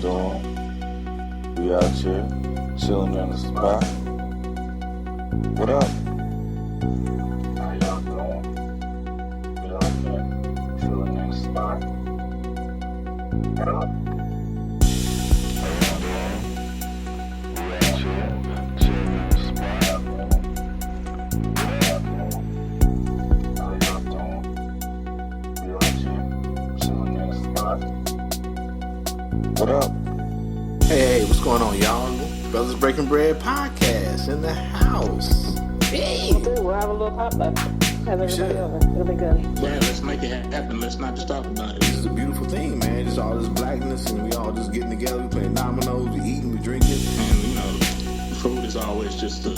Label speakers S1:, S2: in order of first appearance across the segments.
S1: doing? We out here, chilling in the spot. What up? How y'all doing? We out here, chilling in the spot. What up? How y'all doing? We out here, chilling in the spot. What up? How y'all doing? We out here, chilling in the spot. What up?
S2: Hey, what's going on, y'all? Brothers Breaking Bread podcast in the house. Hey.
S3: We'll have a little potluck. Have everybody over. It'll be good.
S4: Yeah, let's make it happen. Let's not just talk about it.
S2: This is a beautiful thing, man. Just all this blackness, and we all just getting together. We playing dominoes, we eating, we drinking.
S4: And, you know, food is always just the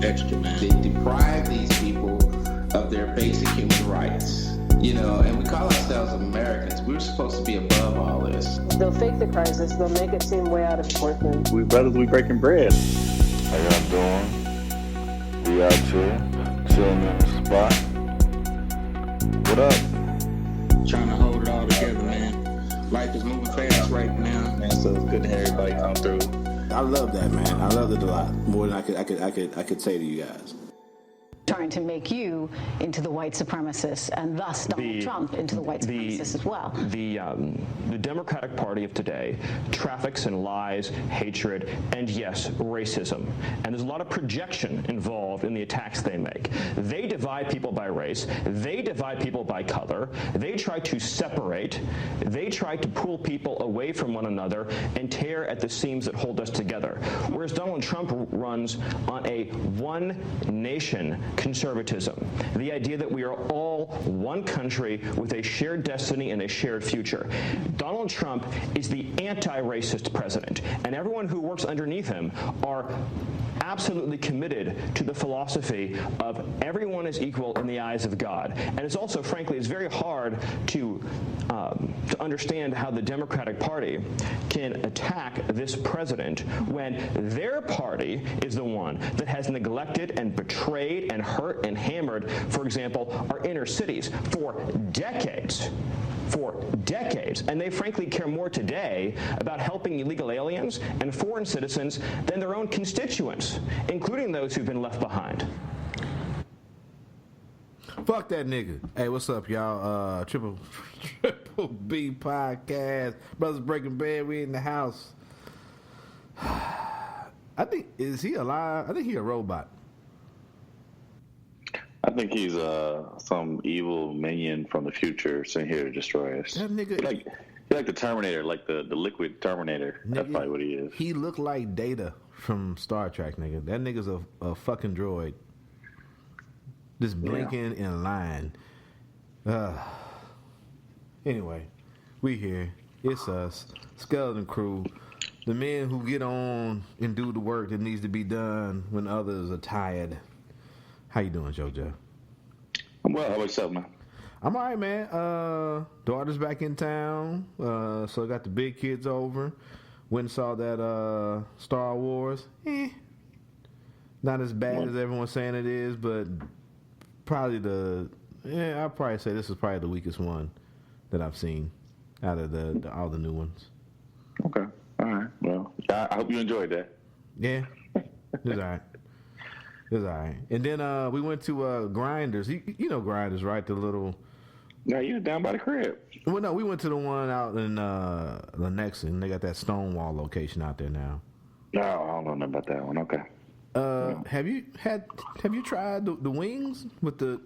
S4: extra, man.
S5: They deprive these people of their basic human rights. You know, and we call ourselves Americans. We're supposed to be above all this.
S3: They'll fake the crisis. They'll make it seem way out of proportion.
S6: We brothers, we breaking bread.
S1: How y'all doing? We out here, chilling in the spot. What up?
S4: Trying to hold it all together, man. Life is moving fast right now, man. So it's good to have everybody come through.
S2: I love that, man. I love it a lot. More than I could say to you guys.
S7: Trying to make you into the white supremacist, and thus Donald Trump into the white supremacist as well.
S8: The Democratic Party of today traffics in lies, hatred, and yes, racism. And there's a lot of projection involved in the attacks they make. They divide people by race. They divide people by color. They try to separate. They try to pull people away from one another and tear at the seams that hold us together. Whereas Donald Trump runs on a one nation conservatism, the idea that we are all one country with a shared destiny and a shared future. Donald Trump is the anti-racist president, and everyone who works underneath him are absolutely committed to the philosophy of everyone is equal in the eyes of God. And it's also, frankly, it's very hard to understand how the Democratic Party can attack this president when their party is the one that has neglected and betrayed and hurt and hammered, for example, our inner cities for decades. And they frankly care more today about helping illegal aliens and foreign citizens than their own constituents, including those who've been left behind.
S2: Fuck that nigga. Hey, what's up, y'all? Triple B podcast. Brothers Breaking Bread, we in the house. I think, is he alive? I think he a robot.
S6: I think he's some evil minion from the future sent here to destroy us.
S2: That nigga,
S6: he like the Terminator, like the liquid Terminator. Nigga, that's probably what he is.
S2: He looked like Data from Star Trek, nigga. That nigga's a fucking droid. Just blinking in line. Anyway, we here. It's us, Skeleton Crew. The men who get on and do the work that needs to be done when others are tired. How you doing, JoJo?
S6: I'm well. How about yourself, man?
S2: I'm all right, man. Daughter's back in town, so I got the big kids over. Went and saw that Star Wars. Not as bad as everyone's saying it is, but probably I'll probably say this is probably the weakest one that I've seen out of all the new ones.
S6: Okay. All right. Well, I hope you enjoyed that.
S2: Yeah. It's all right. It's all right. And then we went to Grinders. You know Grinders, right? The little...
S6: Yeah, you down by the crib.
S2: Well, no, we went to the one out in Lenexa. They got that Stonewall location out there now.
S6: No, I don't know nothing about that one. Okay.
S2: Have you tried the wings with the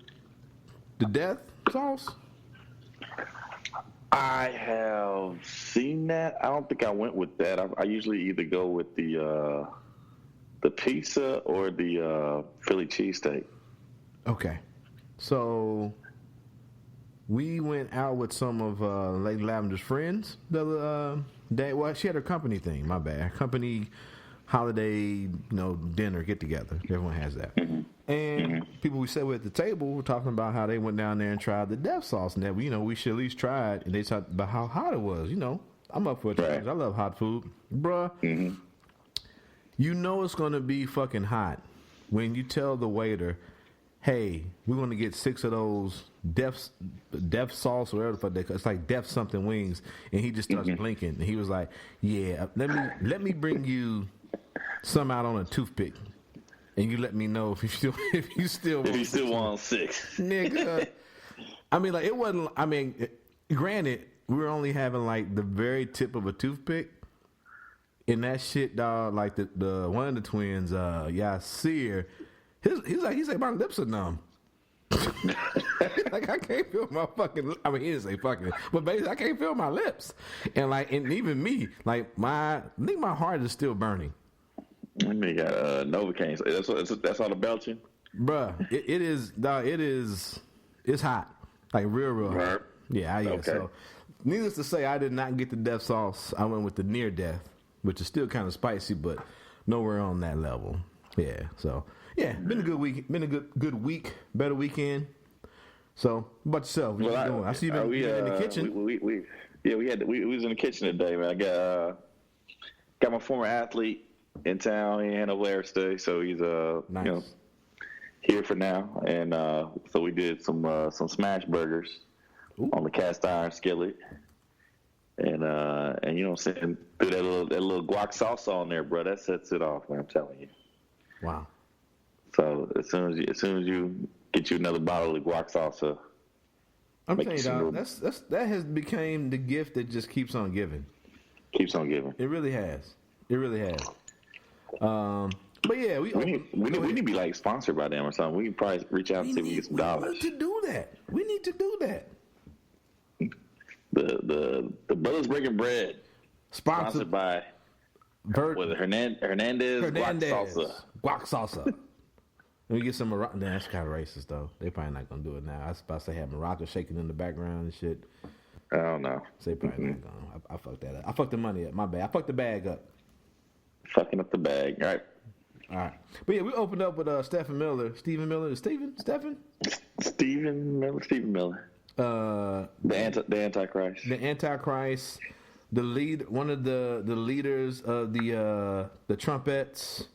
S2: death sauce?
S6: I have seen that. I don't think I went with that. I usually either go with the pizza or the Philly cheesesteak.
S2: Okay. So we went out with some of Lady Lavender's friends the other day. Well, she had her company thing, my bad. Her company holiday, dinner, get together. Everyone has that.
S6: Mm-hmm.
S2: And people we sat with at the table were talking about how they went down there and tried the death sauce, and that we should at least try it. And they talked about how hot it was. I'm up for a change. I love hot food, bruh.
S6: Mm-hmm.
S2: You know it's gonna be fucking hot when you tell the waiter, hey, we're going to get 6 of those death sauce or whatever the fuck they call it. It's like death something wings. And he just starts blinking. And he was like, yeah, let me bring you some out on a toothpick. And you let me know if you still
S6: want 6.
S2: Nigga. I mean, like, it wasn't, I mean, granted, we were only having like the very tip of a toothpick. And that shit, dog, like the one of the twins, Yasir, he's like, my lips are numb. Like, I can't feel my fucking, I mean, he didn't say fucking, but basically, I can't feel my lips. And like, and even me, like, I think my heart is still burning.
S6: That nigga got Novocaine. That's all the belching?
S2: Bruh, it is, dog, it's hot. Like, real hot. Yeah, okay. So, needless to say, I did not get the death sauce. I went with the near death, which is still kind of spicy, but nowhere on that level. Yeah, so, yeah, been a good week. Been a good week, better weekend. So, what about yourself? What you doing? I see you been in the kitchen.
S6: We was in the kitchen today, man. I got my former athlete in town. He had no Blair today, so he's
S2: nice.
S6: Here for now. And so we did some smash burgers on the cast iron skillet. And you know what I'm saying, threw that little guac sauce on there, bro. That sets it off, man. I'm telling you.
S2: Wow.
S6: So as soon as you get you another bottle of guac salsa,
S2: I'm telling you, dog, that has become the gift that just keeps on giving.
S6: Keeps on giving.
S2: It really has. It really has. But yeah, we
S6: need to be like sponsored by them or something. We can probably reach out and see if we can get some dollars.
S2: We need to do that.
S6: The Brothers Breaking Bread, sponsored by Hernandez
S2: guac salsa. Let me get some Morocco. That's kind of racist though. They probably not gonna do it now. I was about to say have Morocco shaking in the background and shit.
S6: I don't know.
S2: So they probably not gonna. I fucked that up. I fucked the money up. My bad. I fucked the bag up.
S6: Fucking up the bag. All
S2: right. But yeah, we opened up with Stephen Miller. Stephen Miller.
S6: The Antichrist.
S2: The Antichrist. One of the leaders of the Trumpettes,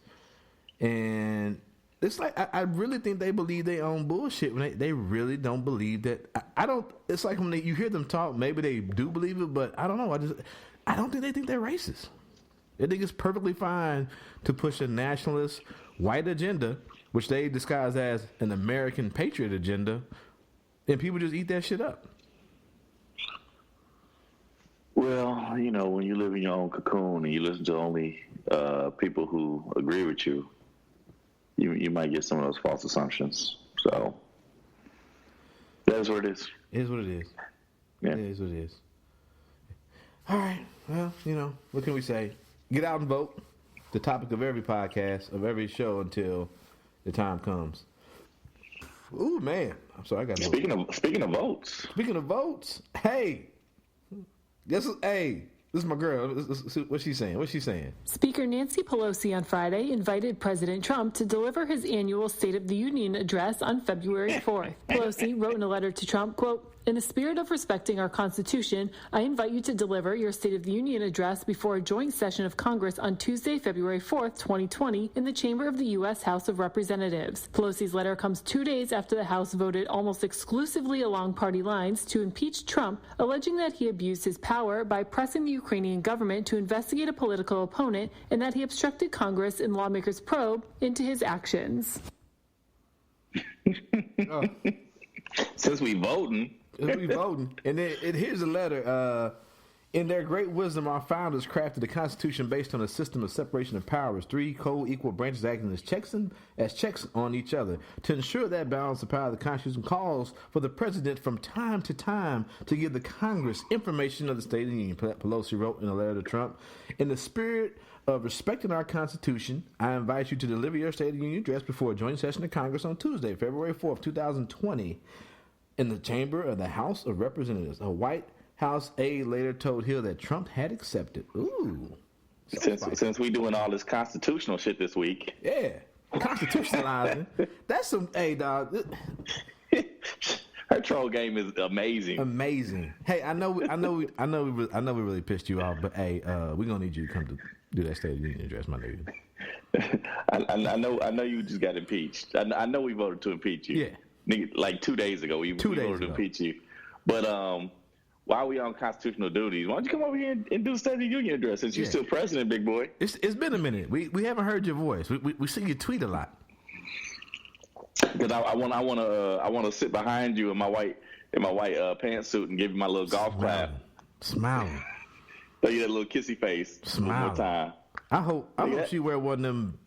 S2: and it's like I really think they believe they own bullshit when they really don't believe that. I don't. It's like when you hear them talk, maybe they do believe it, but I don't know. I don't think they think they're racist. They think it's perfectly fine to push a nationalist white agenda, which they disguise as an American patriot agenda, and people just eat that shit up.
S6: Well, you know, when you live in your own cocoon and you listen to only people who agree with you, you might get some of those false assumptions. So that is what it is.
S2: It is what it is.
S6: Yeah.
S2: It is what it is. All right. Well, you know, what can we say? Get out and vote. The topic of every podcast, of every show until the time comes. Ooh, man. I'm sorry. I got
S6: Speaking of votes.
S2: Speaking of votes. Hey. This is my girl. What's she saying?
S9: Speaker Nancy Pelosi on Friday invited President Trump to deliver his annual State of the Union address on February 4th. Pelosi wrote in a letter to Trump, quote, "In the spirit of respecting our Constitution, I invite you to deliver your State of the Union address before a joint session of Congress on Tuesday, February 4th, 2020, in the chamber of the U.S. House of Representatives." Pelosi's letter comes 2 days after the House voted almost exclusively along party lines to impeach Trump, alleging that he abused his power by pressing the Ukrainian government to investigate a political opponent and that he obstructed Congress and lawmakers' probe into his actions.
S6: Since we voting.
S2: And here's a letter. In their great wisdom, our founders crafted a constitution based on a system of separation of powers, 3 co-equal branches acting as checks on each other. To ensure that balance of power, the Constitution calls for the president from time to time to give the Congress information of the State of the Union, Pelosi wrote in a letter to Trump. In the spirit of respecting our Constitution, I invite you to deliver your State of the Union address before a joint session of Congress on Tuesday, February 4th, 2020, in the chamber of the House of Representatives. A White House aide later told Hill that Trump had accepted. Ooh.
S6: Since we doing all this constitutional shit this week.
S2: Yeah. Constitutionalizing. That's some, hey, dog.
S6: Her troll game is amazing.
S2: Amazing. Hey, I know we really pissed you off, but hey, we're gonna need you to come to do that State of the Union address, my nigga.
S6: I know you just got impeached. I know we voted to impeach you.
S2: Yeah.
S6: Nigga, like 2 days ago, we voted to impeach you. But while we on constitutional duties, why don't you come over here and do the State of the Union address since you're still president, big boy?
S2: It's been a minute. We haven't heard your voice. We see you tweet a lot.
S6: Because I want to sit behind you in my white pantsuit and give you my little golf clap.
S2: Smiling.
S6: So you that little kissy face.
S2: Smiling.
S6: One more time.
S2: I hope she wear one of them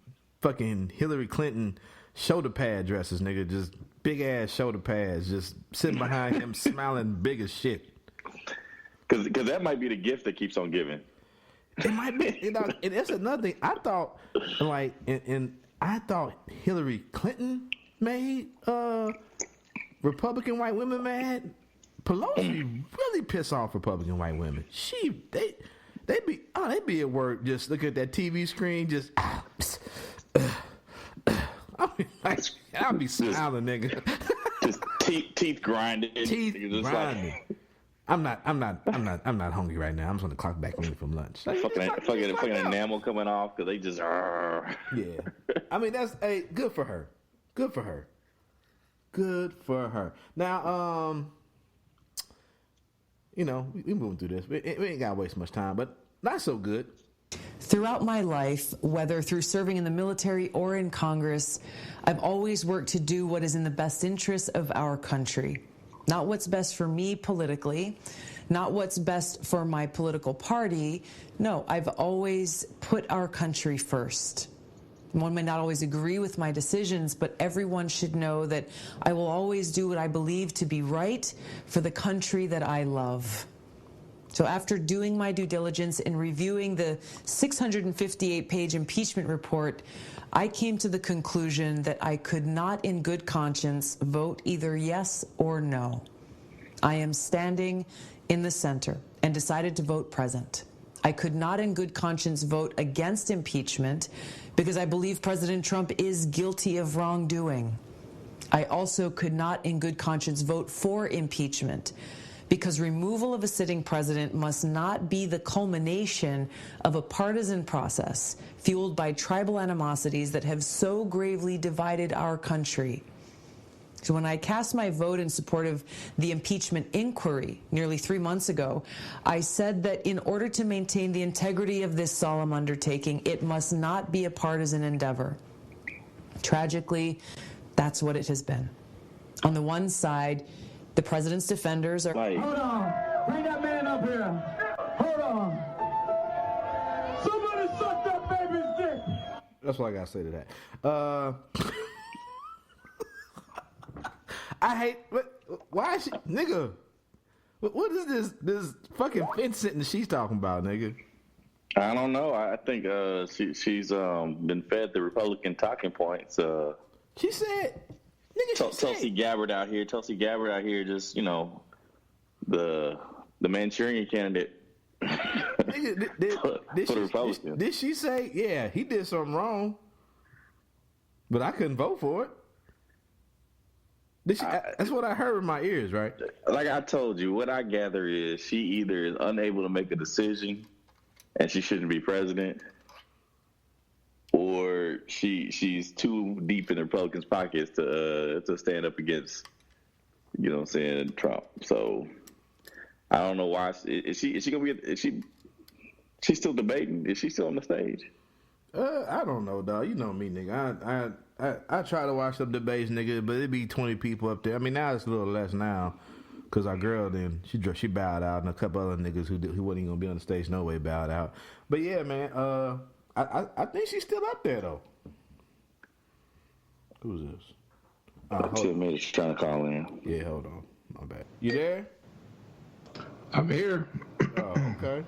S2: fucking Hillary Clinton shoulder pad dresses, nigga. Just big ass shoulder pads, just sitting behind him, smiling big as shit.
S6: Because that might be the gift that keeps on giving.
S2: It might be. And that's another thing. I thought, like, and I thought Hillary Clinton made Republican white women mad. Pelosi really piss off Republican white women. They be at work just look at that TV screen just. I'll be smiling, nigga.
S6: Just teeth grinding.
S2: Grinding. I'm not hungry right now. I'm just gonna clock back in from lunch.
S6: Fucking enamel coming off because they just.
S2: Yeah, I mean that's good for her. Good for her. Good for her. Now, we moving through this. We ain't gotta waste much time, but not so good.
S10: Throughout my life, whether through serving in the military or in Congress, I've always worked to do what is in the best interest of our country. Not what's best for me politically, not what's best for my political party. No, I've always put our country first. One may not always agree with my decisions, but everyone should know that I will always do what I believe to be right for the country that I love. So after doing my due diligence and reviewing the 658-page impeachment report, I came to the conclusion that I could not in good conscience vote either yes or no. I am standing in the center and decided to vote present. I could not in good conscience vote against impeachment because I believe President Trump is guilty of wrongdoing. I also could not in good conscience vote for impeachment because removal of a sitting president must not be the culmination of a partisan process fueled by tribal animosities that have so gravely divided our country. So when I cast my vote in support of the impeachment inquiry nearly 3 months ago, I said that in order to maintain the integrity of this solemn undertaking, it must not be a partisan endeavor. Tragically, that's what it has been. On the one side, the president's defenders are...
S11: Hold on. Bring that man up here. Hold on. Somebody suck that baby's dick.
S2: That's what I gotta say to that. I hate... Why is she... Nigga. What is this fucking fence sitting she's talking about, nigga?
S6: I don't know. I think she's been fed the Republican talking points.
S2: She said...
S6: Tulsi Gabbard out here, just, the Manchurian candidate.
S2: Nigga, did she say, yeah, he did something wrong, but I couldn't vote for it? That's what I heard in my ears, right?
S6: Like I told you, what I gather is she either is unable to make a decision and she shouldn't be president, or she's too deep in the Republicans' pockets to stand up against, Trump. So I don't know why. Is she gonna be? She's still debating? Is she still on the stage?
S2: I don't know, dog. You know me, nigga. I try to watch some debates, nigga, but it be 20 people up there. I mean, now it's a little less now, cause our girl then she bowed out, and a couple other niggas who wasn't even gonna be on the stage no way bowed out. But yeah, man. I think she's still up there though. Who's this?
S6: 2 minutes trying to call in.
S2: Yeah, hold on. My bad. You there?
S11: I'm here.
S2: Oh, okay.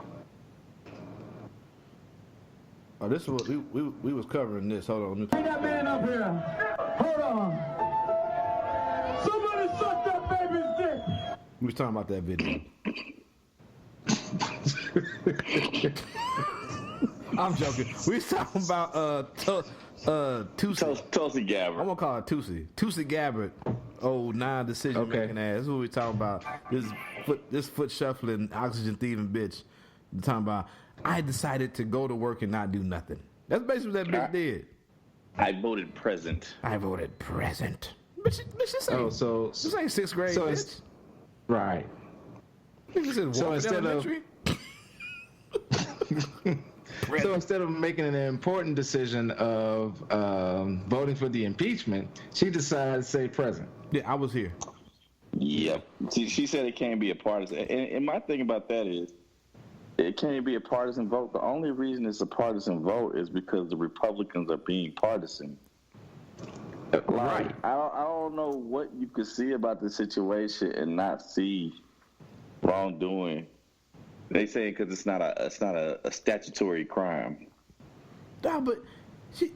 S2: Oh, this is what we was covering this. Hold on.
S11: Bring that man up here. Hold on. Somebody suck that baby's dick.
S2: We was talking about that video. I'm joking. We was talking about Tulsi
S6: Gabbard.
S2: I'm gonna call her Tulsi. Tulsi Gabbard old non-decision making ass. That's what we're talking about. This foot shuffling, oxygen thieving bitch. We're talking about. I decided to go to work and not do nothing. That's basically what that bitch did.
S6: I voted present.
S2: Bitch, this ain't, this ain't sixth grade.
S12: So
S2: bitch.
S12: Right.
S2: So instead of
S12: So instead of making an important decision of voting for the impeachment, she decided to say present.
S2: Yeah, I was here.
S6: Yep. She said it can't be a partisan. And my thing about that is, it can't be a partisan vote. The only reason it's a partisan vote is because the Republicans are being partisan.
S12: Right.
S6: I don't know what you could see about the situation and not see wrongdoing. They say because it's not a statutory crime.
S2: No, but she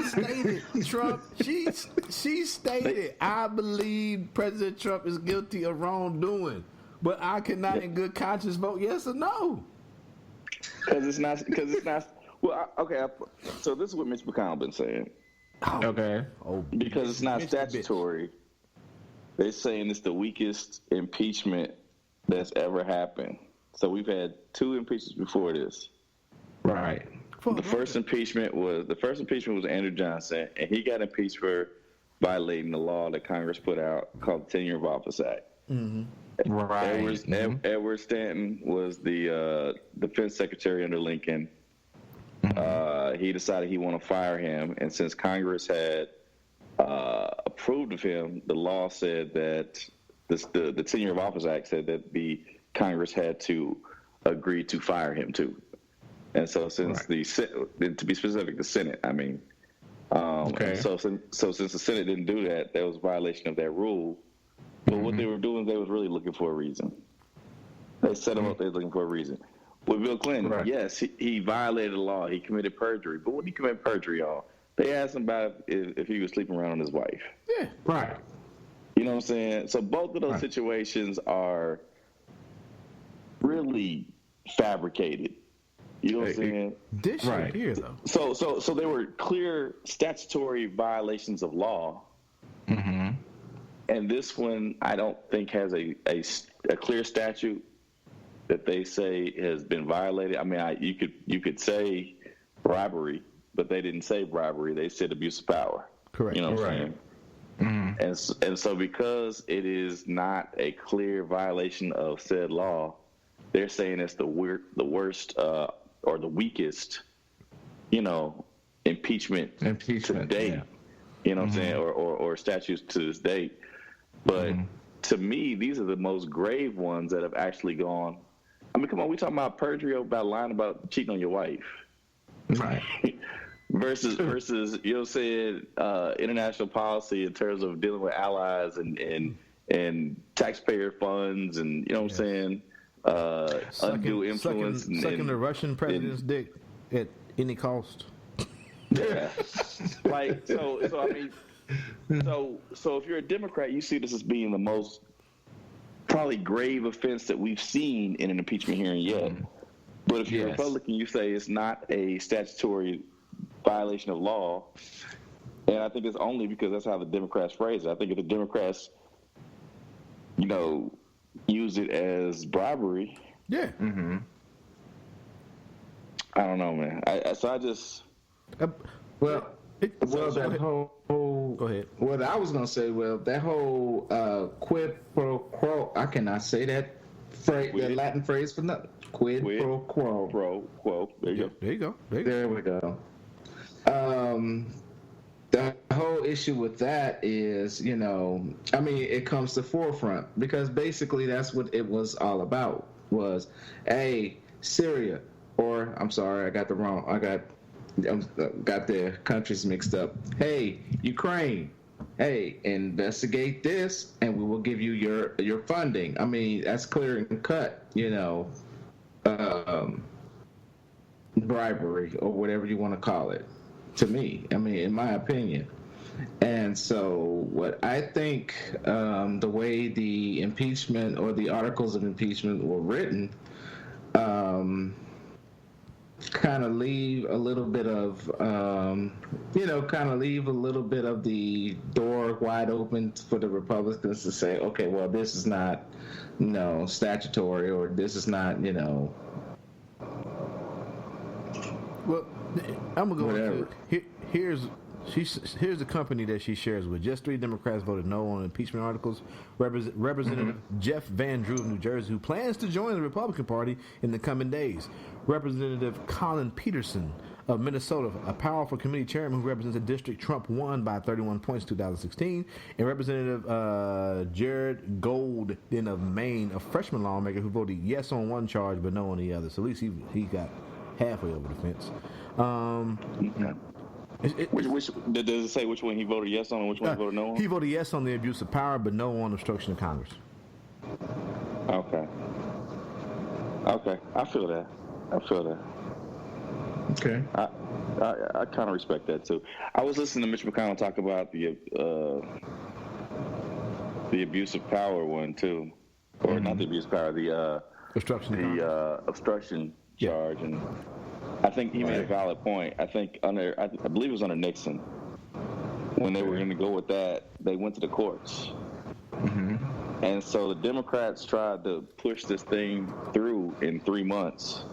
S2: stated Trump. She stated, I believe President Trump is guilty of wrongdoing, but I cannot in good conscience vote yes or no.
S6: Because it's not. Well, okay. So this is what Mitch McConnell been saying.
S12: Okay.
S6: Because it's not statutory. They're saying it's the weakest impeachment that's ever happened. So we've had 2 impeachments before this.
S12: Right.
S6: The first impeachment was Andrew Johnson, and he got impeached for violating the law that Congress put out called the Tenure of Office Act.
S12: Mm-hmm. Right.
S6: Edward Stanton was the defense secretary under Lincoln. He decided he wanted to fire him, and since Congress had approved of him, the law said that the Tenure of Office Act said that the Congress had to agree to fire him too. And so since to be specific, the Senate, I mean, so since the Senate didn't do that, that was a violation of that rule. But what they were doing, they was really looking for a reason. They set him up, they were looking for a reason. With Bill Clinton, yes, he violated the law. He committed perjury. But what did he commit perjury on? They asked him about if he was sleeping around with his wife.
S2: Yeah.
S12: Right.
S6: You know what I'm saying? So both of those situations are really fabricated. You know what I'm saying?
S2: This right here, though.
S6: So there were clear statutory violations of law.
S12: Mm-hmm.
S6: And this one, I don't think has a clear statute that they say has been violated. I mean, you could say bribery, but they didn't say bribery. They said abuse of power.
S2: Correct.
S6: You know what I'm saying? Mm-hmm. And so because it is not a clear violation of said law, they're saying it's the worst or the weakest, impeachment to date. Yeah. You know what I'm saying? Or statutes to this date. But to me, these are the most grave ones that have actually gone. I mean, come on, we talking about perjury, about lying about cheating on your wife.
S12: Right.
S6: versus, you know what I'm saying, international policy in terms of dealing with allies and taxpayer funds and, you know what I'm saying, undue influence.
S2: Sucking the Russian president's dick at any cost.
S6: Yeah. So I mean, so if you're a Democrat, you see this as being the most probably grave offense that we've seen in an impeachment hearing yet. But if you're a Republican, you say it's not a statutory violation of law. And I think it's only because that's how the Democrats phrase it. I think if the Democrats, use it as bribery.
S2: Yeah.
S12: Mm-hmm.
S6: I don't know, man.
S12: That whole.
S2: Go ahead.
S12: What I was gonna say, that whole quid pro quo. I cannot say that phrase, that Latin phrase for nothing. Quid pro quo.
S6: Pro quo. There you go.
S12: There we go. The whole issue with that is, it comes to forefront because basically that's what it was all about was, Syria, or I'm sorry, I got the countries mixed up. Hey, Ukraine. Hey, investigate this, and we will give you your funding. I mean, that's clear and cut. Bribery or whatever you want to call it. To me, I mean, in my opinion. And so, what I think, the way the impeachment or the articles of impeachment were written, kind of leave a little bit of, leave a little bit of the door wide open for the Republicans to say, okay, well, this is not, statutory, or this is not,
S2: Well, I'm gonna go
S12: whatever.
S2: Here's the company that she shares with. Just 3 Democrats voted no on impeachment articles. Representative Jeff Van Drew of New Jersey, who plans to join the Republican Party in the coming days. Representative Colin Peterson of Minnesota, a powerful committee chairman who represents a district Trump won by 31 points in 2016. And Representative Jared Golden of Maine, a freshman lawmaker who voted yes on one charge but no on the other. So at least he got halfway over the fence.
S6: Which does it say which one he voted yes on and which one he voted no on?
S2: He voted yes on the abuse of power, but no on obstruction of Congress.
S6: Okay, I feel that.
S12: Okay.
S6: I kind of respect that too. I was listening to Mitch McConnell talk about the abuse of power one too, or not the abuse of power, the obstruction charge, and I think he made a valid point. I think I believe it was under Nixon when they were going to go with that. They went to the courts, and so the Democrats tried to push this thing through in 3 months,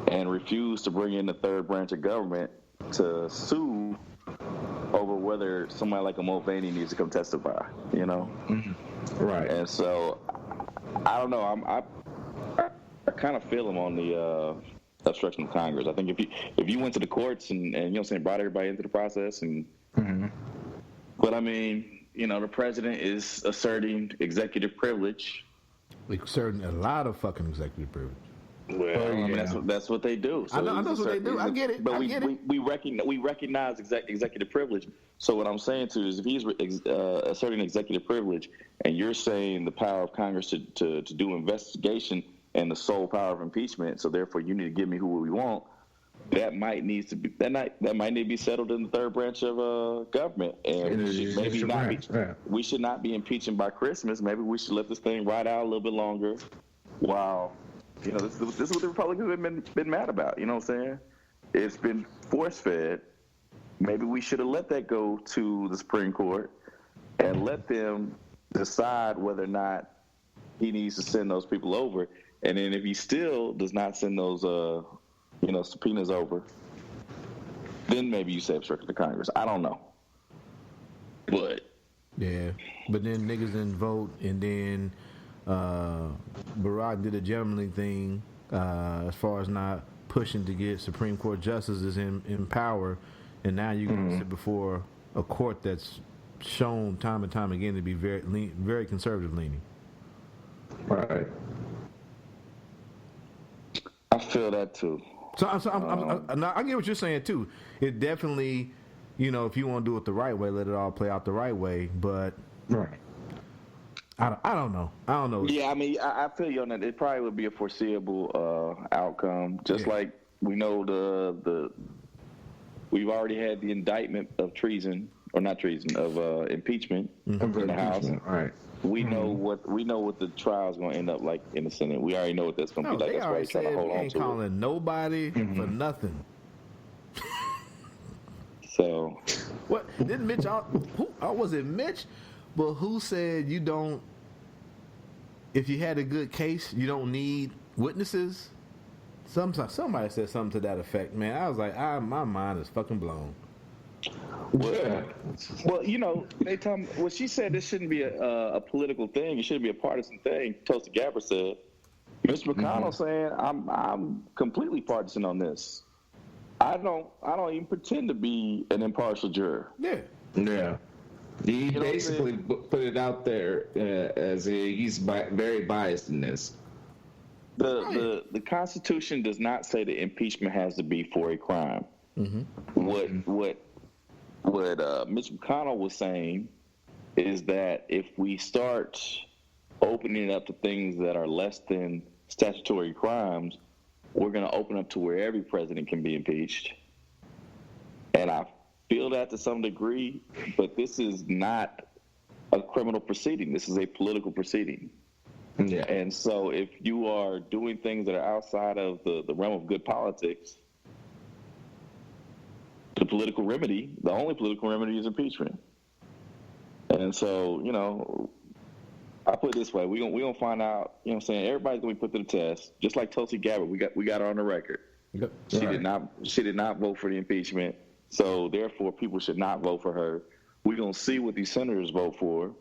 S6: and refused to bring in the third branch of government to sue over whether somebody like a Mulvaney needs to come testify.
S12: Right.
S6: And so I don't know. I kind of feel him on the obstruction of Congress. I think if you went to the courts and brought everybody into the process, and but I mean, the president is asserting executive privilege.
S2: Asserting a lot of fucking executive privilege.
S6: Well, I mean, that's what they do. So
S2: I know that's what they do. I get it.
S6: But we recognize executive privilege. So what I'm saying to you is, if he's asserting executive privilege, and you're saying the power of Congress to do investigation and the sole power of impeachment, so therefore you need to give me who we want, that might need to be settled in the third branch of government, and we should not be impeaching by Christmas. Maybe we should let this thing ride out a little bit longer, while this is what the Republicans have been mad about. You know what I'm saying? It's been force fed. Maybe we should have let that go to the Supreme Court and let them decide whether or not he needs to send those people over. And then if he still does not send those, subpoenas over, then maybe you say obstruction of Congress. I don't know. But
S2: then niggas didn't vote, and then Barack did a gentlemanly thing as far as not pushing to get Supreme Court justices in power, and now you're going to sit before a court that's shown time and time again to be very conservative leaning.
S12: Right.
S6: I feel that too.
S2: So I get what you're saying too. It definitely, if you want to do it the right way, let it all play out the right way. But I don't know.
S6: Yeah, I mean, I feel you on that. It probably would be a foreseeable outcome. Just like we know we've already had the indictment of treason, or not treason, of impeachment in the House.
S12: Right.
S6: We know what the trial is going to end up like in the Senate. We already know what that's going to be like. That's why he's trying to hold on to it.
S2: Ain't calling nobody for nothing.
S6: So,
S2: what didn't Mitch? Was it Mitch? But who said you don't? If you had a good case, you don't need witnesses. Somebody said something to that effect. Man, I was like, my mind is fucking blown.
S6: Well, they tell me. Well, she said this shouldn't be a political thing. It shouldn't be a partisan thing. Tulsi Gabbard said. Mr. McConnell saying, I'm completely partisan on this. I don't even pretend to be an impartial juror.
S2: Yeah.
S12: He basically put it out there as he's very biased in this.
S6: The Constitution does not say that impeachment has to be for a crime. What Mitch McConnell was saying is that if we start opening it up to things that are less than statutory crimes, we're going to open up to where every president can be impeached. And I feel that to some degree, but this is not a criminal proceeding. This is a political proceeding.
S12: Yeah.
S6: And so if you are doing things that are outside of the realm of good politics, the only political remedy is impeachment. And so, I put it this way, we gonna find out, what I'm saying, everybody's gonna be put to the test. Just like Tulsi Gabbard, we got her on the record.
S2: Yep.
S6: She did not vote for the impeachment, so therefore people should not vote for her. We're gonna see what these senators vote for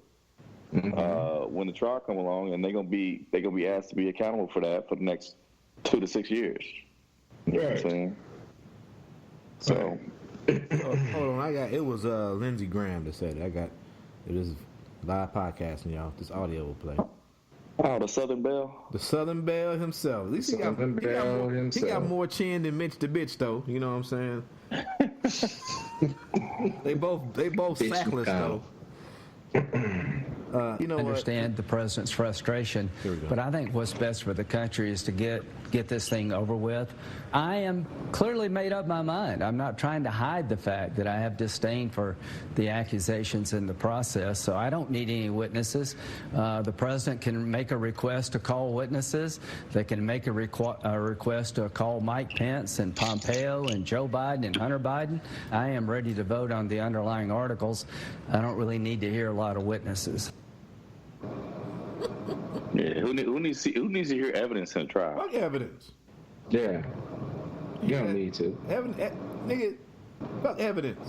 S6: when the trial come along, and they're gonna be asked to be accountable for that for the next 2 to 6 years. You know what I'm saying? So
S2: hold on, it was Lindsey Graham that said it. It is live podcasting, y'all. This audio will play.
S6: Oh, the Southern Belle?
S2: The Southern Belle himself. At least he got more chin than Mitch the bitch, though. You know what I'm saying? they both sackless, though. I
S13: understand the president's frustration, but I think what's best for the country is to get this thing over with. I am clearly made up my mind. I'm not trying to hide the fact that I have disdain for the accusations in the process, so I don't need any witnesses. The president can make a request to call witnesses. They can make a request to call Mike Pence and Pompeo and Joe Biden and Hunter Biden. I am ready to vote on the underlying articles. I don't really need to hear a lot of witnesses.
S6: Yeah, who needs to hear evidence in a trial?
S2: Fuck evidence.
S12: Yeah. You don't need to.
S2: Nigga, fuck evidence.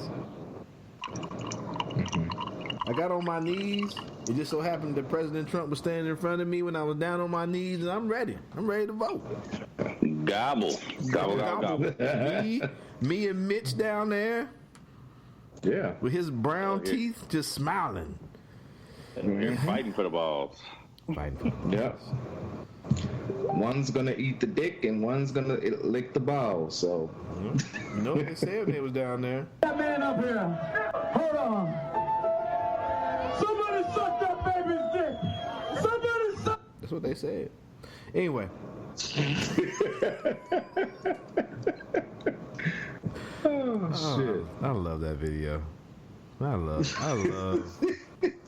S2: I got on my knees. It just so happened that President Trump was standing in front of me when I was down on my knees, and I'm ready. I'm ready to vote.
S6: Gobble.
S2: Me and Mitch down there.
S12: Yeah.
S2: With his brown teeth just smiling.
S6: You're fighting for the balls.
S12: Yep. One's gonna eat the dick and one's gonna lick the ball. So,
S2: you know what they said when they was down there.
S11: That man up here. Hold on. Somebody suck that baby's dick. Somebody suck.
S2: That's what they said. Anyway.
S12: Oh shit!
S2: I love that video. I love.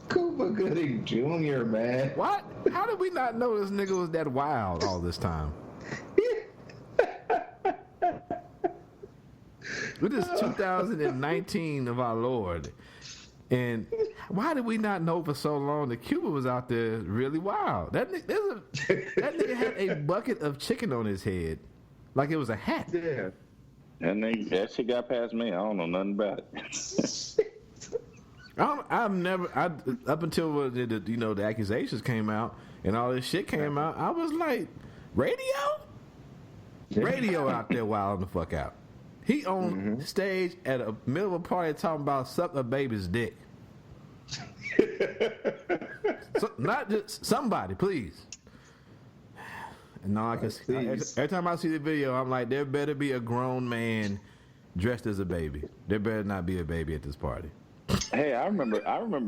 S12: Cuba Gooding Jr., man.
S2: What? How did we not know this nigga was that wild all this time? It is 2019 of our Lord. And why did we not know for so long that Cuba was out there really wild? That nigga had a bucket of chicken on his head like it was a hat.
S12: Yeah.
S6: And that shit got past me. I don't know nothing about it.
S2: Up until the accusations came out and all this shit came out, I was like, radio? Radio out there wilding the fuck out. He on stage at a middle of a party talking about suck a baby's dick. So, not just somebody, please. And now I can every time I see the video, I'm like, there better be a grown man dressed as a baby. There better not be a baby at this party.
S6: Hey, I remember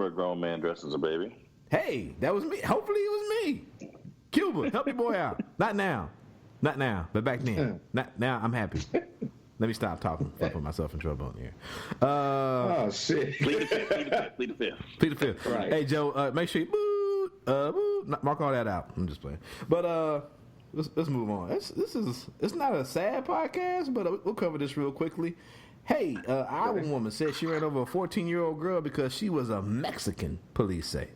S6: a grown man dressed as a baby.
S2: Hey, that was me. Hopefully it was me. Cuba, help your boy out. Not now, but back then. Not now. I'm happy. Let me stop talking. I'll put myself in trouble in here.
S12: Oh shit!
S6: Plead the fifth.
S2: Right. Hey Joe, make sure you mark all that out. I'm just playing. But let's move on. It's not a sad podcast, but we'll cover this real quickly. Hey, Iowan woman said she ran over a 14-year-old girl because she was a Mexican, police say.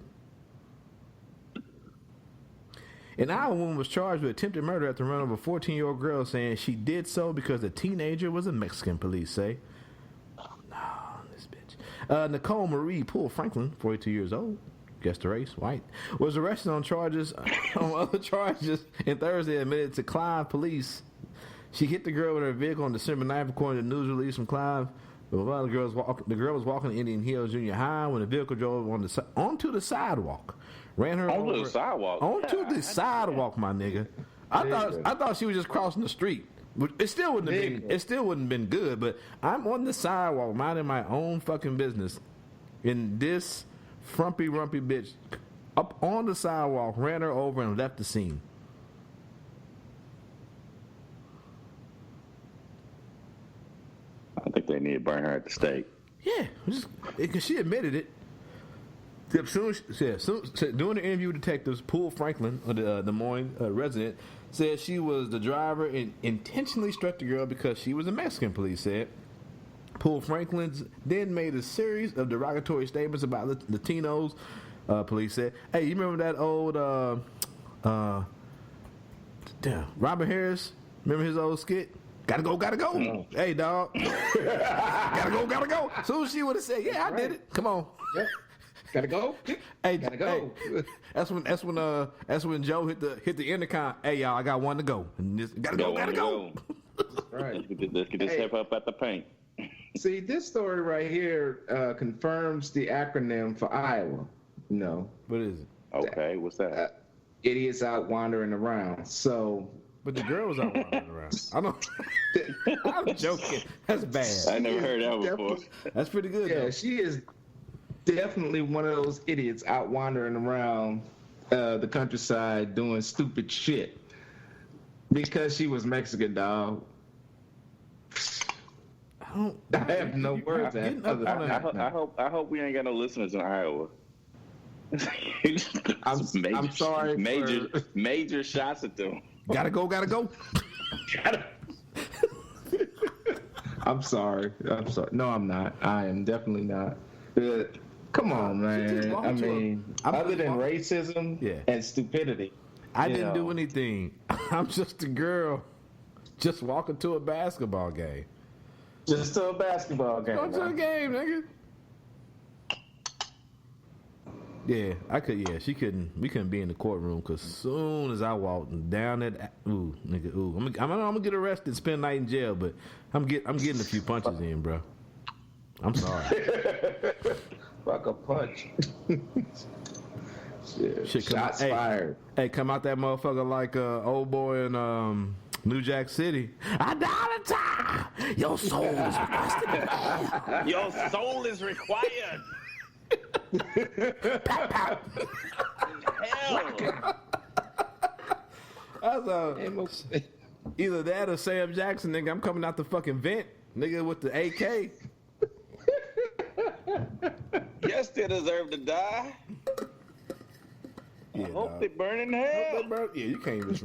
S2: An Iowa woman was charged with attempted murder after running over a 14-year-old girl, saying she did so because the teenager was a Mexican, police say. Oh, this bitch. Nicole Marie Poole Franklin, 42 years old, guess the race, white, was arrested on other charges, and Thursday admitted to Clive police. She hit the girl with her vehicle on December 9th, according to news release from Clive. The girl was walking to Indian Hills Junior High when the vehicle drove onto the sidewalk. Ran her over.
S6: Onto the sidewalk?
S2: Onto the sidewalk, my nigga. I thought she was just crossing the street. It still wouldn't have been good, but I'm on the sidewalk minding my own fucking business, and this frumpy rumpy bitch up on the sidewalk ran her over and left the scene.
S6: I think they need to burn her at the stake.
S2: Yeah, because she admitted it. During the interview with detectives, Poole Franklin, the Des Moines resident, said she was the driver and intentionally struck the girl because she was a Mexican, police said. Poole Franklin then made a series of derogatory statements about Latinos, police said. Hey, you remember that old Robert Harris? Remember his old skit? Gotta go.
S12: No.
S2: Hey, dog. Gotta go. Soon as she would have said, yeah, I did it. Come on.
S12: Yep. Gotta go.
S2: Hey,
S12: gotta go.
S2: Hey, that's when Joe hit the intercom. Hey, y'all, I got one to go. And just, gotta go.
S12: Right.
S6: Let's get this step up at the paint.
S12: See, this story right here confirms the acronym for Iowa. No.
S2: What is it?
S6: Okay, what's that?
S12: Idiots out wandering around. So.
S2: But the girl was out wandering around. I'm joking. That's bad.
S6: I never heard that before.
S2: That's pretty good.
S12: Yeah,
S2: though.
S12: She is definitely one of those idiots out wandering around the countryside doing stupid shit because she was Mexican, dog. I have no words.
S6: I hope we ain't got no listeners in Iowa.
S12: I'm sorry.
S6: Major shots at them.
S2: Gotta go.
S12: I'm sorry. No, I'm not. I am definitely not. Come on, man. I mean, other than racism and stupidity.
S2: I didn't do anything. I'm just a girl just walking to a basketball game.
S12: Just to a basketball game.
S2: Go to a game, nigga. Yeah, I could. Yeah, she couldn't. We couldn't be in the courtroom because soon as I walked down that, I'm gonna get arrested, spend the night in jail. But I'm getting a few punches in, bro. I'm sorry.
S12: Fuck a punch.
S2: Shit,
S12: shots fired.
S2: Hey, come out that motherfucker like old boy in New Jack City. Idolater! Your soul is requested.
S6: Your soul is required. Hell.
S2: That's either that or Sam Jackson, nigga. I'm coming out the fucking vent, nigga, with the AK.
S6: Yes, they deserve to die.
S2: Yeah,
S6: I hope they burn in hell.
S2: Yeah, you can't just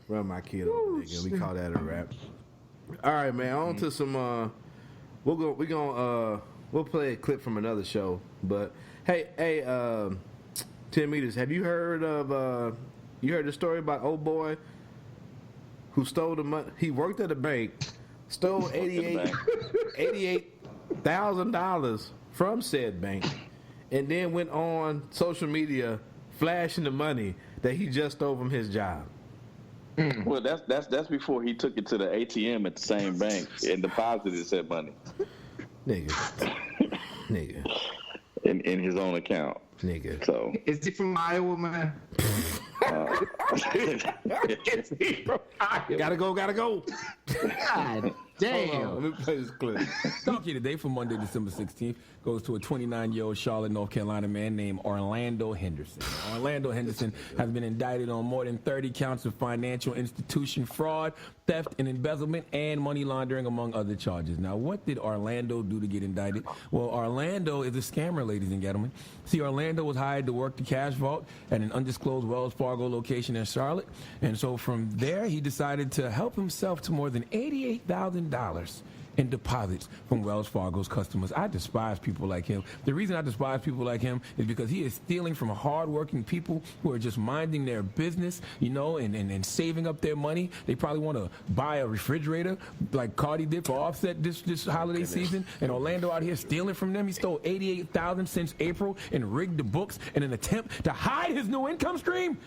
S2: run my kid over, nigga. We call that a rap. All right, man. On to some. We'll play a clip from another show. But hey, 10 meters. Have you heard of? You heard the story about old boy who stole the money? He worked at a bank, stole $88,000 from said bank, and then went on social media flashing the money that he just stole from his job.
S6: Well, that's before he took it to the ATM at the same bank and deposited said money.
S2: Nigga.
S6: In his own account.
S2: Nigga.
S12: So is he from Iowa, man?
S2: Gotta go.
S12: God damn.
S2: Let me play this clip.
S14: Donkey today for Monday, December 16th goes to a 29-year-old Charlotte, North Carolina man named Orlando Henderson. Orlando Henderson has been indicted on more than 30 counts of financial institution fraud, theft and embezzlement, and money laundering, among other charges. Now, what did Orlando do to get indicted? Well, Orlando is a scammer, ladies and gentlemen. See, Orlando was hired to work the cash vault at an undisclosed Wells Fargo location in Charlotte. And so from there, he decided to help himself to more than $88,000 in deposits from Wells Fargo's customers. I despise people like him. The reason I despise people like him is because he is stealing from hardworking people who are just minding their business, and saving up their money. They probably want to buy a refrigerator like Cardi did for Offset this holiday season. And Orlando out here stealing from them. He stole $88,000 since April and rigged the books in an attempt to hide his new income stream.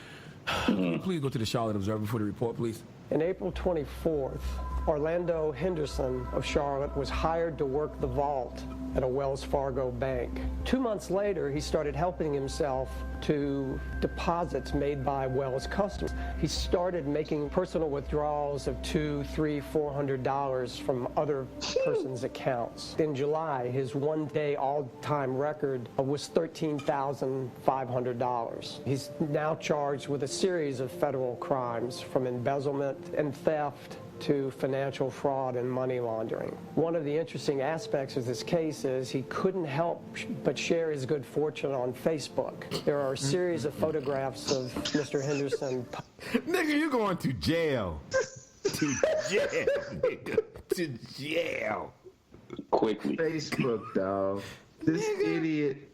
S14: Please go to the Charlotte Observer for the report, please.
S15: On April 24th, Orlando Henderson of Charlotte was hired to work the vault at a Wells Fargo bank. 2 months later, he started helping himself to deposits made by Wells customers. He started making personal withdrawals of $200, $300, $400 from other persons' accounts. In July, his one-day all-time record was $13,500. He's now charged with a series of federal crimes, from embezzlement and theft to financial fraud and money laundering. One of the interesting aspects of this case is he couldn't help but share his good fortune on Facebook. There are a series of photographs of Mr. Henderson.
S2: Nigga, you going to jail. To jail, nigga. To jail.
S12: Quickly. Facebook, dog. This idiot.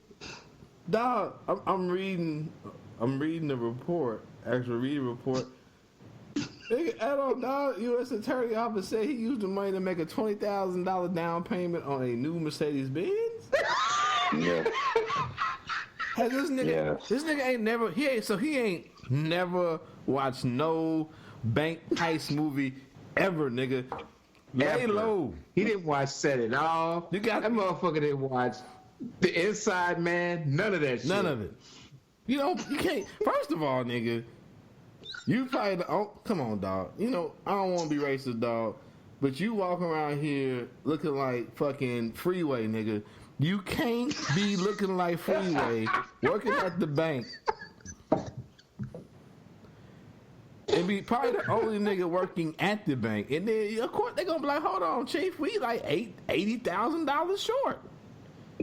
S2: Dog, I'm reading the report. Actually, reading the report. Nigga, dog, U.S. Attorney Office said he used the money to make a $20,000 down payment on a new Mercedes-Benz.
S6: Yeah.
S2: Has this nigga ain't never watched no bank heist movie ever, nigga. Lay low.
S12: He didn't watch Set It Off. That motherfucker didn't watch The Inside Man. None of that shit.
S2: None of it. You can't. First of all, nigga, you probably. Oh, come on, dog. I don't want to be racist, dog, but you walk around here looking like fucking Freeway, nigga. You can't be looking like Freeway, working at the bank, and be probably the only nigga working at the bank. And then, of course, they're gonna be like, "Hold on, Chief, we like $80,000 short."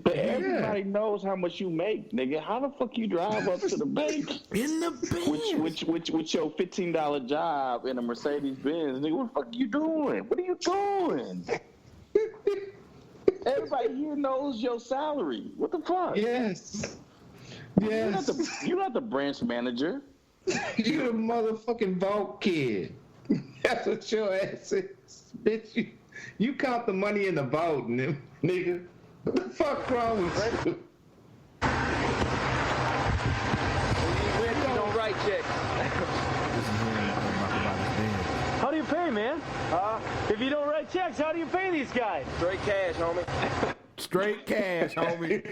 S6: But everybody knows how much you make, nigga. How the fuck you drive up to the bank
S2: in the Benz
S6: with your $15 job in a Mercedes-Benz, nigga? What the fuck you doing? What are you doing? Everybody here knows your salary. What the fuck?
S12: Yes.
S6: You're not the branch manager.
S12: You the motherfucking vault kid. That's what your ass is, bitch. You count the money in the vault, nigga. What the fuck wrong with you?
S11: You don't write checks. How do you pay, man? If you don't write checks, how do you pay these guys? Straight cash, homie.
S2: Straight cash, homie.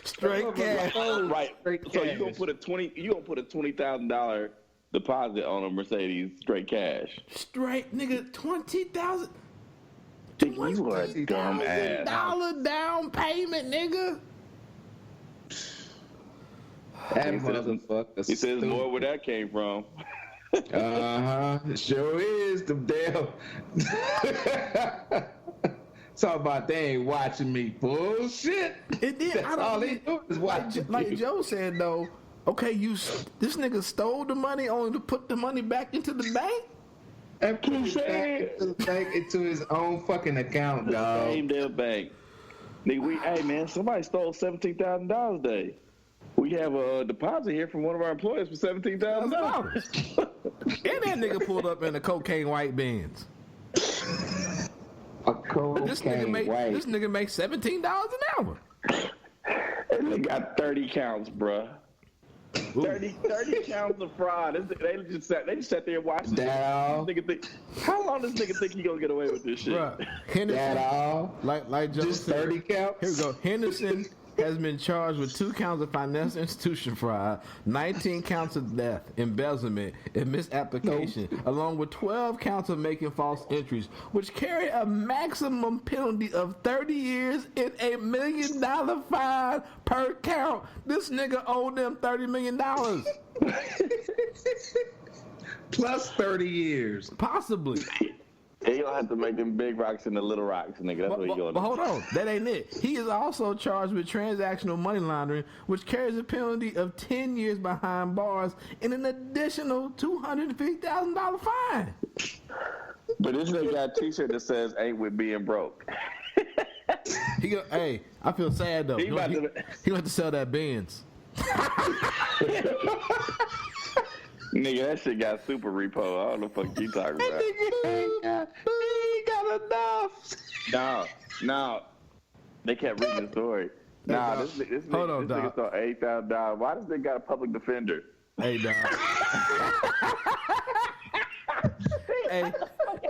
S2: Straight cash.
S6: Right. So you gonna put a $20,000 deposit on a Mercedes straight cash?
S2: Straight, nigga, $20,000.
S6: You are a dumb ass.
S2: $20,000 down payment, nigga.
S6: He says more where that came from.
S12: It sure is the damn. It's all about they ain't watching me. Bullshit. That's all they do is watch.
S2: Like Joe said though, okay, this nigga stole the money only to put the money back into the bank.
S12: And put it back into his own fucking account, dog.
S6: Same damn bank. Nigga, hey man, somebody stole $17,000 today. We have a deposit here from one of our employees for $17,000.
S2: And that nigga pulled up in a cocaine white Benz.
S12: A cocaine
S2: This nigga makes $17 an hour.
S6: That nigga got 30 counts, bruh. 30 counts of fraud. They just sat there and watched this. How long does nigga think he gonna get away with this shit?
S2: Bruh, Henderson, like Joe
S12: just
S2: said,
S12: 30 counts.
S2: Here we go. Henderson has been charged with 2 counts of financial institution fraud, 19 counts of theft, embezzlement, and misapplication, along with 12 counts of making false entries, which carry a maximum penalty of 30 years and $1 million fine per count. This nigga owed them $30 million.
S12: Plus 30 years.
S2: Possibly.
S6: He gonna have to make them big rocks into little rocks, nigga. That's what he gonna do.
S2: But hold on, that ain't it. He is also charged with transactional money laundering, which carries a penalty of 10 years behind bars and an additional $250,000 fine.
S6: But this nigga got a T-shirt that says "Ain't with being broke."
S2: Hey, I feel sad though. He about to sell that Benz.
S6: Nigga, that shit got super repo. I don't know what the fuck you talking about.
S12: He got enough.
S6: No. They kept reading the story. This nigga stole $8,000. Why does they got a public defender?
S2: Hey, dog.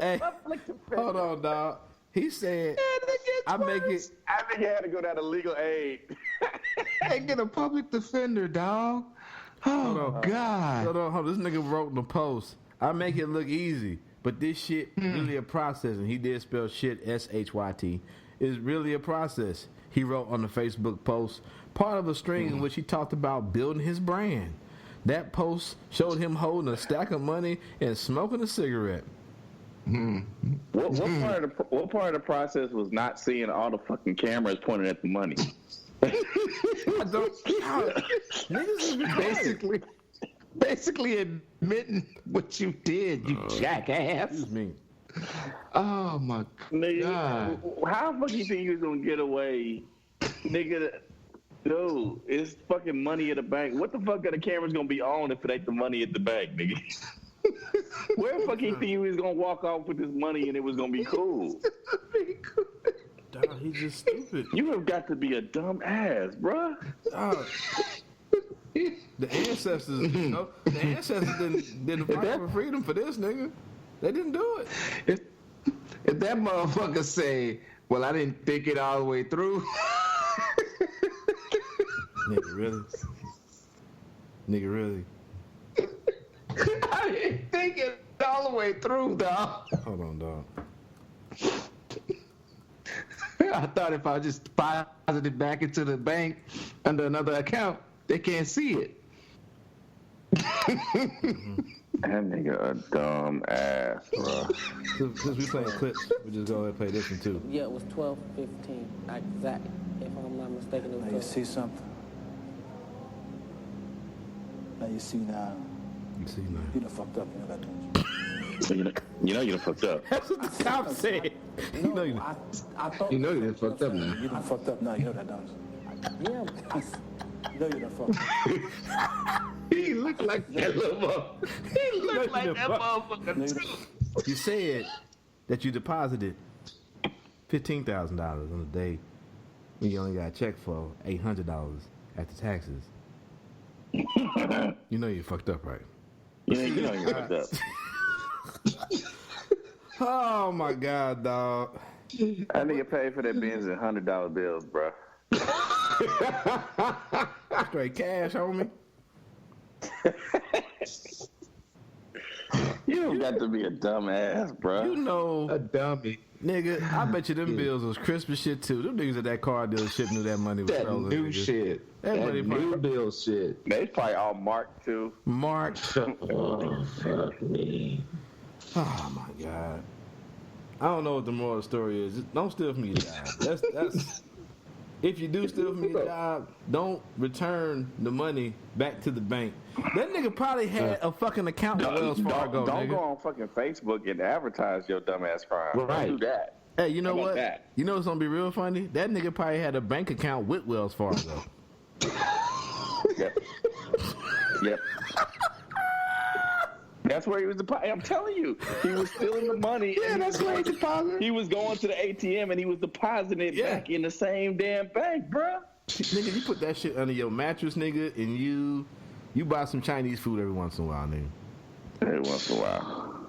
S2: hey, hold on, dog. He said, I make it.
S6: I think he had to go down to legal aid.
S12: They get a public defender, dog. Oh, God.
S2: Hold on. This nigga wrote in the post, I make it look easy, but this shit really a process. And he did spell shit, SHYT. It's really a process. He wrote on the Facebook post, part of a string in which he talked about building his brand. That post showed him holding a stack of money and smoking a cigarette.
S6: What part of the process was not seeing all the fucking cameras pointing at the money?
S12: Basically admitting what you did, you jackass.
S2: Excuse me.
S12: Oh my
S6: Nigga,
S12: God.
S6: how the fuck you think you was gonna get away, nigga? Dude, it's fucking money at the bank. What the fuck are the cameras gonna be on if it ain't the money at the bank, nigga? Where the fuck you think he was gonna walk off with this money and it was gonna be cool?
S2: Dog, he's just stupid.
S6: You have got to be a dumb ass, bruh.
S2: The ancestors, you know, didn't fight for freedom for this nigga. They didn't do it.
S12: If that motherfucker say, well, I didn't think it all the way through.
S2: Nigga, really? Nigga, really?
S12: I didn't think it all the way through, dog.
S2: Hold on, dog.
S12: I thought if I just deposit it back into the bank under another account, they can't see it.
S6: That nigga a dumb ass, bro.
S2: Since we playing clips, we just go ahead and play this one too.
S16: Yeah, it was 12:15 exact. If I'm not mistaken, it was.
S17: Now you see something. Now you see now.
S2: You see now.
S17: You done fucked up, you know that, don't
S6: So you know you done fucked up.
S2: That's what the cop said.
S17: you? No, I thought
S12: You know you done fucked up now.
S17: you done fucked up now. You know that, don't you? Yeah. You know you done fucked up.
S12: He looked like that little motherfucker. He looked like that motherfucker too.
S2: You said that you deposited $15,000 on the day when you only got a check for $800 after taxes. You know you fucked up, right?
S6: Yeah, you know you fucked up.
S2: Oh my God, dog.
S6: That nigga paid for that Benz in $100 bills, bro.
S2: Straight cash, homie.
S6: You don't got to be a dumb ass, bro.
S2: You know,
S12: a dummy.
S2: Nigga, I bet you them bills was crisp as shit too. Them niggas at that car dealership knew that money was
S12: That
S2: frozen.
S12: new
S2: nigga.
S12: shit.
S2: That
S12: That
S2: money
S12: new
S2: probably-
S12: bill shit.
S6: They probably all marked too.
S2: Mark.
S12: Oh, fuck me.
S2: Oh my God. I don't know what the moral of the story is. Just don't steal from your job. That's if you do steal from your job, don't return the money back to the bank. That nigga probably had a fucking account at Wells Fargo.
S6: Don't
S2: nigga.
S6: go on fucking Facebook and advertise your dumb ass crime.
S12: Right.
S6: Don't do that.
S2: Hey, you know
S6: How about
S2: what?
S6: that?
S2: You know what's gonna be real funny? That nigga probably had a bank account with Wells Fargo.
S6: Yep. Yep. That's where he was depositing. I'm telling you, he was stealing the money.
S12: Yeah,
S6: and
S12: that's where he deposited.
S6: He was going to the ATM and he was depositing it back in the same damn bank, bruh.
S2: Nigga, you put that shit under your mattress, nigga, and you buy some Chinese food every once in a while, nigga.
S6: Every once in a while.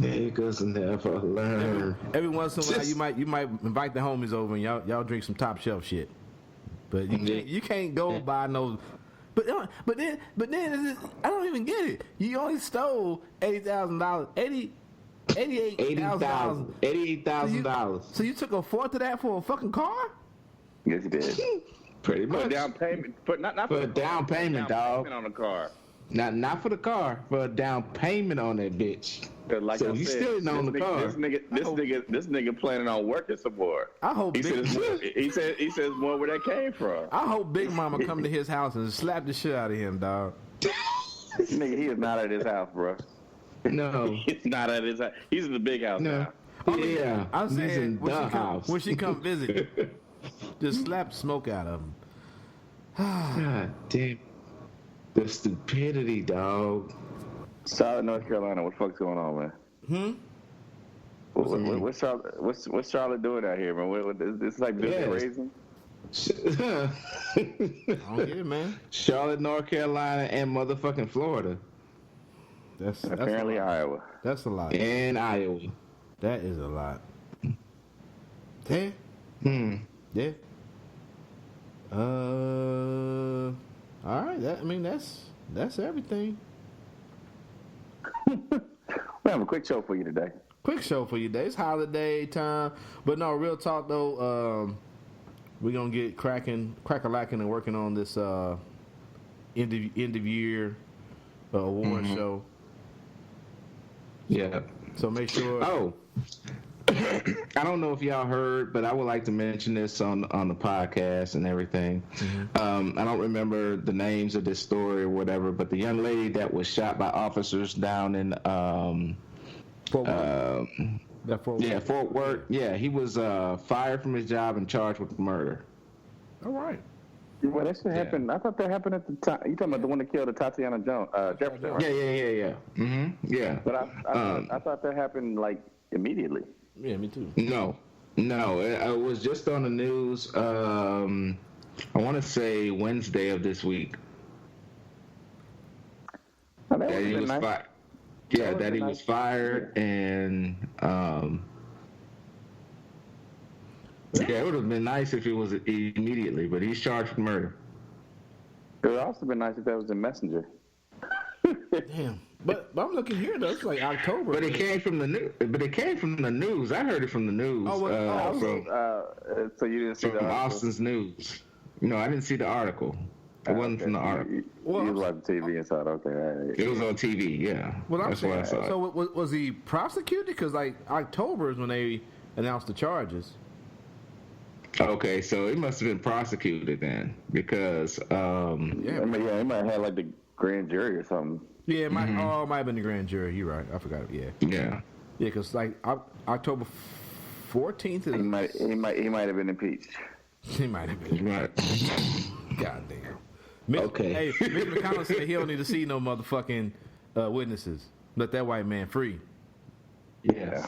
S12: Niggas never learn.
S2: Every once in a while, you might invite the homies over and y'all drink some top shelf shit. But you can't go buy no. But then I don't even get it. You only stole $80,000,
S12: $88,000.
S2: So you took a fourth of that for a fucking car?
S6: Yes, he did.
S12: Pretty
S6: For
S12: much.
S6: a down payment. Not
S12: For a down payment, dog.
S6: Payment on the car.
S12: Not for the car, for a down payment on that bitch.
S6: Like
S12: So
S6: I
S12: you
S6: said,
S12: still on the car.
S6: This nigga planning on working some more.
S2: I hope
S6: he says more where that came from.
S2: I hope Big Mama come to his house and slap the shit out of him, dog.
S6: Nigga, he is not at his house, bro.
S12: No.
S6: He's not at his house. He's in the big house now.
S12: Yeah.
S2: I'm
S12: He's
S2: saying
S12: in the house.
S2: when she come visit, just slap smoke out of him.
S12: God damn. The stupidity, dog.
S6: Charlotte, North Carolina. What the fuck's going on, man? What's Charlotte doing out here, man? It's like business raising.
S2: I don't get it, man.
S12: Charlotte, North Carolina, and motherfucking Florida.
S2: That's
S6: apparently Iowa.
S2: That's a lot.
S12: And Iowa.
S2: That is a lot. Yeah. Yeah. All right. That's everything.
S6: We have a quick show for you today.
S2: It's holiday time, but no, real talk though. We're gonna get crack-a-lacking and working on this end of year award show.
S12: Yeah.
S2: So make sure.
S12: Oh, I don't know if y'all heard, but I would like to mention this on the podcast and everything. I don't remember the names of this story or whatever, but the young lady that was shot by officers down in
S2: Fort
S12: Worth. Yeah, he was fired from his job and charged with murder.
S2: All right.
S6: Well, that shit happened. I thought that happened at the time. You talking about the one that killed Tatiana Jones, Jefferson, right?
S12: Yeah. Yeah.
S6: But I thought that happened like immediately.
S2: Yeah, me too.
S12: No. It was just on the news. I want to say Wednesday of this week. That he was fired. Yeah, that he was fired, and yeah, it would have been nice if it was immediately, but he's charged with murder.
S6: It would also been nice if that was a messenger.
S2: Damn. But I'm looking here though. It's like October.
S12: But it came from the news. I heard it from the news.
S6: So you didn't see
S12: from Austin's News. No, I didn't see the article. It wasn't from the article.
S6: You was watching TV and saw it. Okay.
S12: It was on TV. Yeah.
S2: Well,
S12: that's what I saw.
S2: So was he prosecuted? Because like October is when they announced the charges.
S12: Okay, so he must have been prosecuted then, because
S6: he might have had like the grand jury or something.
S2: Yeah, it might have been the grand jury. You're right. I forgot. Yeah, because like October 14th is
S6: he might have been impeached.
S2: He might have been
S12: right.
S2: God damn.
S12: Okay.
S2: Hey, Mitch McConnell said he don't need to see no motherfucking witnesses. Let that white man free.
S12: Yeah.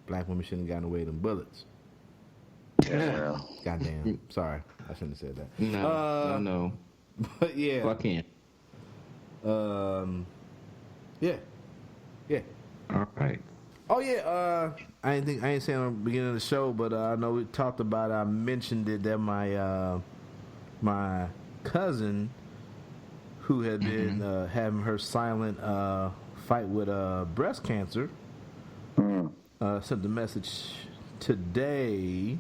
S2: Black women shouldn't have gotten away with them bullets.
S6: Yeah.
S2: Goddamn. Sorry, I shouldn't have said that.
S12: No.
S2: But yeah.
S12: Fuck him.
S2: Yeah.
S12: All right.
S2: Oh yeah. I ain't saying on the beginning of the show, but I know we talked about. I mentioned it that my cousin, who had been having her silent fight with breast cancer, sent a message today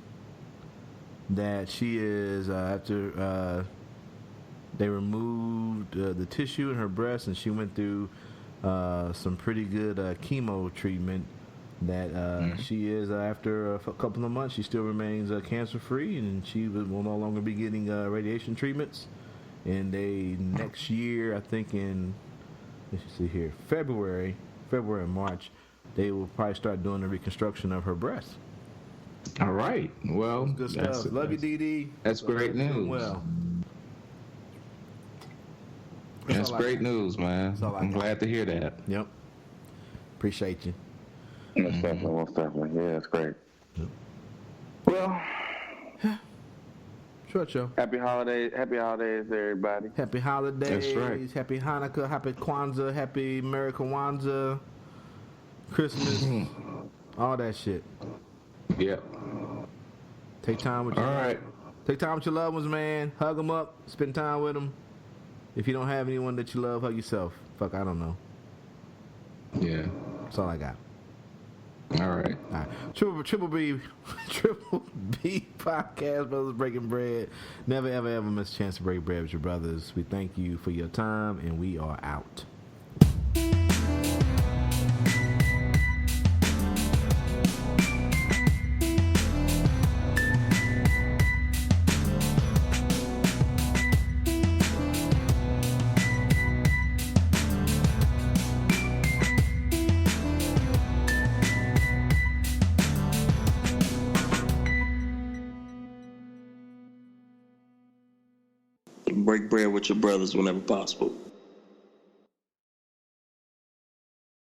S2: that she is after they removed the tissue in her breast, and she went through some pretty good chemo treatment. That she is after a couple of months, she still remains cancer free, and she will no longer be getting radiation treatments. And next year, I think in February and March, they will probably start doing the reconstruction of her breast.
S12: All right. Well,
S2: good stuff. Love you, Dee.
S12: That's great news.
S2: Well,
S12: that's great news, man. I'm glad to hear that.
S2: Yep. Appreciate you.
S6: Most definitely. Yeah, it's great.
S2: Yep.
S6: Well,
S2: short show.
S6: Happy holidays, everybody.
S2: Happy holidays.
S12: That's right.
S2: Happy Hanukkah. Happy Kwanzaa. Happy American Kwanzaa. Christmas. All that shit.
S12: Yep.
S2: Take time with your Take time with your loved ones, man. Hug them up. Spend time with them. If you don't have anyone that you love, hug yourself. Fuck, I don't know.
S12: Yeah.
S2: That's all I got.
S12: All right.
S2: Triple B podcast, Brothers Breaking Bread. Never, ever miss a chance to break bread with your brothers. We thank you for your time, and we are out.
S16: Break bread with your brothers whenever possible.